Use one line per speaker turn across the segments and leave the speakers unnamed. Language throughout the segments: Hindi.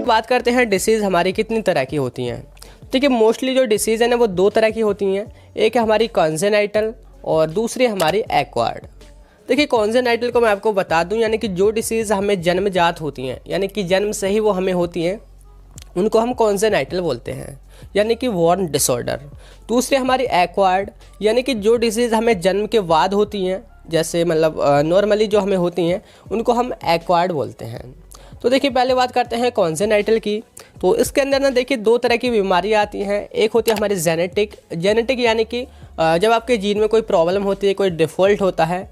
बात करते हैं डिसीज़ हमारी कितनी तरह की होती हैं। देखिए मोस्टली जो डिसीज़ है ना वो दो तरह की होती हैं। एक है हमारी कॉन्जेनाइटल और दूसरी हमारी एक्वायर्ड। देखिए कॉन्जेनाइटल को मैं आपको बता दूं, यानी कि जो डिसीज़ हमें जन्मजात होती हैं, यानी कि जन्म से ही वो हमें होती हैं, उनको हम कॉन्जेनाइटल बोलते हैं, यानी कि बॉर्न डिसऑर्डर। दूसरी हमारी एक्वायर्ड, यानी कि जो डिसीज़ हमें जन्म के बाद होती हैं, जैसे मतलब नॉर्मली जो हमें होती हैं उनको हम एक्वायर्ड बोलते हैं। तो देखिए पहले बात करते हैं कॉन्जेनाइटल की। तो इसके अंदर ना देखिए दो तरह की बीमारियां आती हैं। एक होती है हमारी जेनेटिक यानी कि जब आपके जीन में कोई प्रॉब्लम होती है, कोई डिफ़ॉल्ट होता है,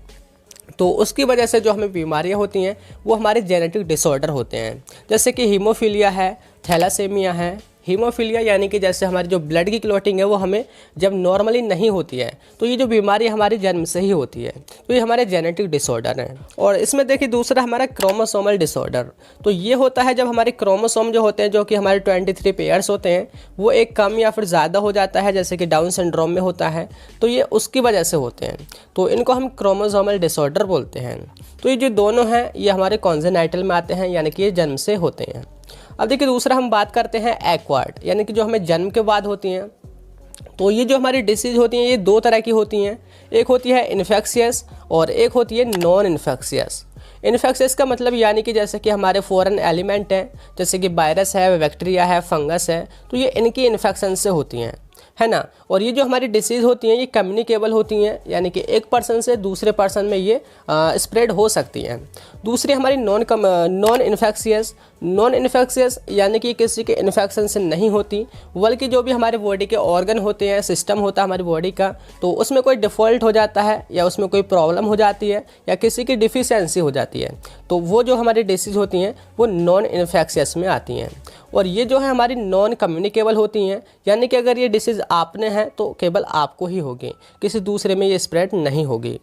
तो उसकी वजह से जो हमें बीमारियां होती हैं वो हमारे जेनेटिक डिसऑर्डर होते हैं। जैसे कि हीमोफीलिया है, थैलासेमिया है। हीमोफीलिया यानी कि जैसे हमारी जो ब्लड की क्लॉटिंग है वो हमें जब नॉर्मली नहीं होती है, तो ये जो बीमारी हमारी जन्म से ही होती है, तो ये हमारे जेनेटिक डिसऑर्डर हैं। और इसमें देखिए दूसरा हमारा क्रोमोसोमल डिसऑर्डर। तो ये होता है जब हमारे क्रोमोसोम जो होते हैं, जो कि हमारे 23 पेयर्स होते हैं, वो एक कम या फिर ज़्यादा हो जाता है, जैसे कि डाउन सिंड्रोम में होता है, तो ये उसकी वजह से होते हैं। तो इनको हम क्रोमोसोमल डिसऑर्डर बोलते हैं। तो ये जो दोनों हैं ये हमारे कॉन्जेनाइटल में आते हैं, यानी कि ये जन्म से होते हैं। अब देखिए दूसरा हम बात करते हैं एक्वायर्ड, यानी कि जो हमें जन्म के बाद होती हैं। तो ये जो हमारी डिसीज़ होती हैं ये दो तरह की होती हैं। एक होती है इन्फेक्शियस और एक होती है नॉन इन्फेक्शियस। इन्फेक्शियस का मतलब यानी कि जैसे कि हमारे फॉरेन एलिमेंट हैं, जैसे कि वायरस है, बैक्टीरिया है, फंगस है, तो ये इनकी इन्फेक्शन से होती हैं, है ना। और ये जो हमारी डिसीज़ होती हैं ये कम्युनिकेबल होती हैं, यानी कि एक पर्सन से दूसरे पर्सन में ये स्प्रेड हो सकती हैं। दूसरी हमारी नॉन इन्फेक्शियस यानी कि किसी के इन्फेक्शन से नहीं होती, बल्कि जो भी हमारे बॉडी के ऑर्गन होते हैं, सिस्टम होता है हमारी बॉडी का, तो उसमें कोई डिफ़ॉल्ट हो जाता है या उसमें कोई प्रॉब्लम हो जाती है या किसी की डिफिशियंसी हो जाती है, तो वो जो हमारी डिसीज़ होती हैं वो नॉन इन्फेक्शियस में आती हैं। और ये जो है हमारी नॉन कम्युनिकेबल होती हैं, यानी कि अगर ये डिसीज़ आपने है तो केवल आपको ही होगी, किसी दूसरे में ये स्प्रेड नहीं होगी,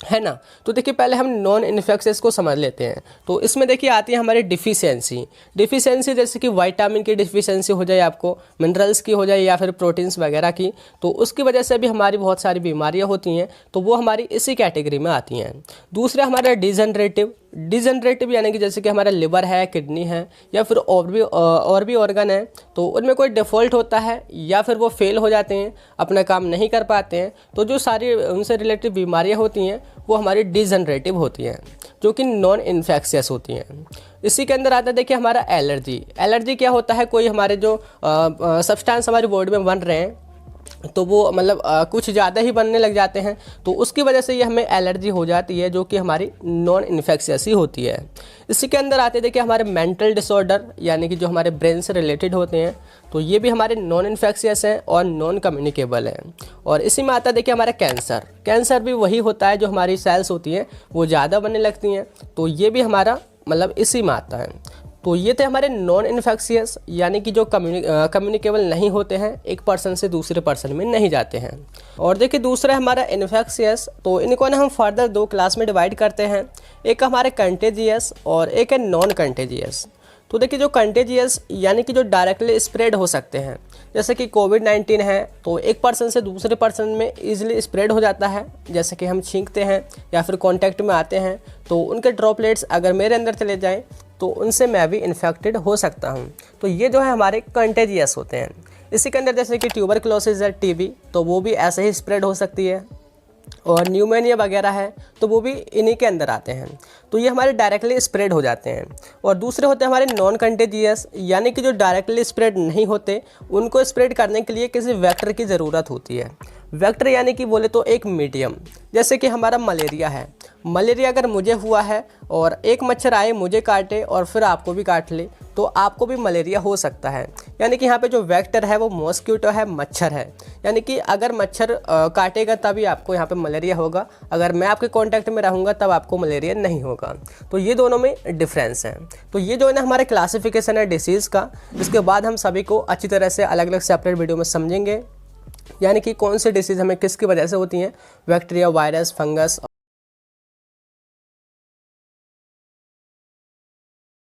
है ना। तो देखिए पहले हम नॉन इन्फेक्शियस को समझ लेते हैं। तो इसमें देखिए आती है हमारी डिफिशियंसी, जैसे कि विटामिन की डिफिशियंसी हो जाए, आपको मिनरल्स की हो जाए या फिर प्रोटीन्स वगैरह की, तो उसकी वजह से भी हमारी बहुत सारी बीमारियां होती हैं, तो वो हमारी इसी कैटेगरी में आती हैं। दूसरा हमारा डिजनरेटिव यानी कि जैसे कि हमारा लिवर है, किडनी है या फिर और भी ऑर्गन है, तो उनमें कोई डिफ़ॉल्ट होता है या फिर वो फेल हो जाते हैं, अपना काम नहीं कर पाते हैं, तो जो सारी उनसे रिलेटेड बीमारियां होती हैं वो हमारी डिजनरेटिव होती हैं, जो कि नॉन इन्फेक्शियस होती हैं। इसी के अंदर आता है देखिए हमारा एलर्जी क्या होता है, कोई हमारे जो सब्सटेंस हमारी बॉडी में बन रहे हैं, तो वो मतलब कुछ ज़्यादा ही बनने लग जाते हैं, तो उसकी वजह से ये हमें एलर्जी हो जाती है, जो कि हमारी नॉन इन्फेक्शियस ही होती है। इसी के अंदर आते देखिए हमारे मेंटल डिसऑर्डर, यानी कि जो हमारे ब्रेन से रिलेटेड होते हैं, तो ये भी हमारे नॉन इन्फेक्शियस हैं और नॉन कम्युनिकेबल हैं। और इसी में आता है देखिए हमारा कैंसर भी वही होता है, जो हमारी सेल्स होती हैं वो ज़्यादा बनने लगती हैं, तो ये भी हमारा मतलब इसी में आता है। तो ये थे हमारे नॉन इन्फेक्शियस, यानी कि जो कम्युनिकेबल नहीं होते हैं, एक पर्सन से दूसरे पर्सन में नहीं जाते हैं। और देखिए दूसरा हमारा इन्फेक्शियस, तो इनको ना हम फर्दर दो क्लास में डिवाइड करते हैं। एक हमारे कंटेजियस और एक है नॉन कंटेजियस। तो देखिए जो कंटेजियस यानी कि जो डायरेक्टली स्प्रेड हो सकते हैं, जैसे कि कोविड-19 है, तो एक पर्सन से दूसरे पर्सन में ईजिली स्प्रेड हो जाता है, जैसे कि हम छींकते हैं या फिर कांटेक्ट में आते हैं, तो उनके ड्रॉपलेट्स अगर मेरे अंदर चले जाएं तो उनसे मैं भी इन्फेक्टेड हो सकता हूं। तो ये जो है हमारे कंटेजियस होते हैं। इसी के अंदर जैसे कि ट्यूबरकुलोसिस है, टीबी, तो वो भी ऐसे ही स्प्रेड हो सकती है, और न्यूमोनिया वगैरह है, तो वो भी इन्हीं के अंदर आते हैं, तो ये हमारे डायरेक्टली स्प्रेड हो जाते हैं। और दूसरे होते हैं हमारे नॉन कंटेजियस, यानी कि जो डायरेक्टली स्प्रेड नहीं होते, उनको स्प्रेड करने के लिए किसी वेक्टर की ज़रूरत होती है। वेक्टर यानी कि बोले तो एक मीडियम, जैसे कि हमारा मलेरिया है। मलेरिया अगर मुझे हुआ है और एक मच्छर आए मुझे काटे और फिर आपको भी काट ले, तो आपको भी मलेरिया हो सकता है। यानी कि यहाँ पे जो वेक्टर है वो मॉस्क्यूटो है, मच्छर है, यानी कि अगर मच्छर काटेगा तभी आपको यहाँ पे मलेरिया होगा, अगर मैं आपके कांटेक्ट में रहूँगा तब आपको मलेरिया नहीं होगा। तो ये दोनों में डिफरेंस है। तो ये जो है ना हमारे क्लासिफिकेशन है डिसीज़ का। इसके बाद हम सभी को अच्छी तरह से अलग अलग सेपरेट वीडियो में समझेंगे, यानी कि कौन सी डिसीज़ हमें किसकी वजह से होती हैं, बैक्टीरिया, वायरस, फंगस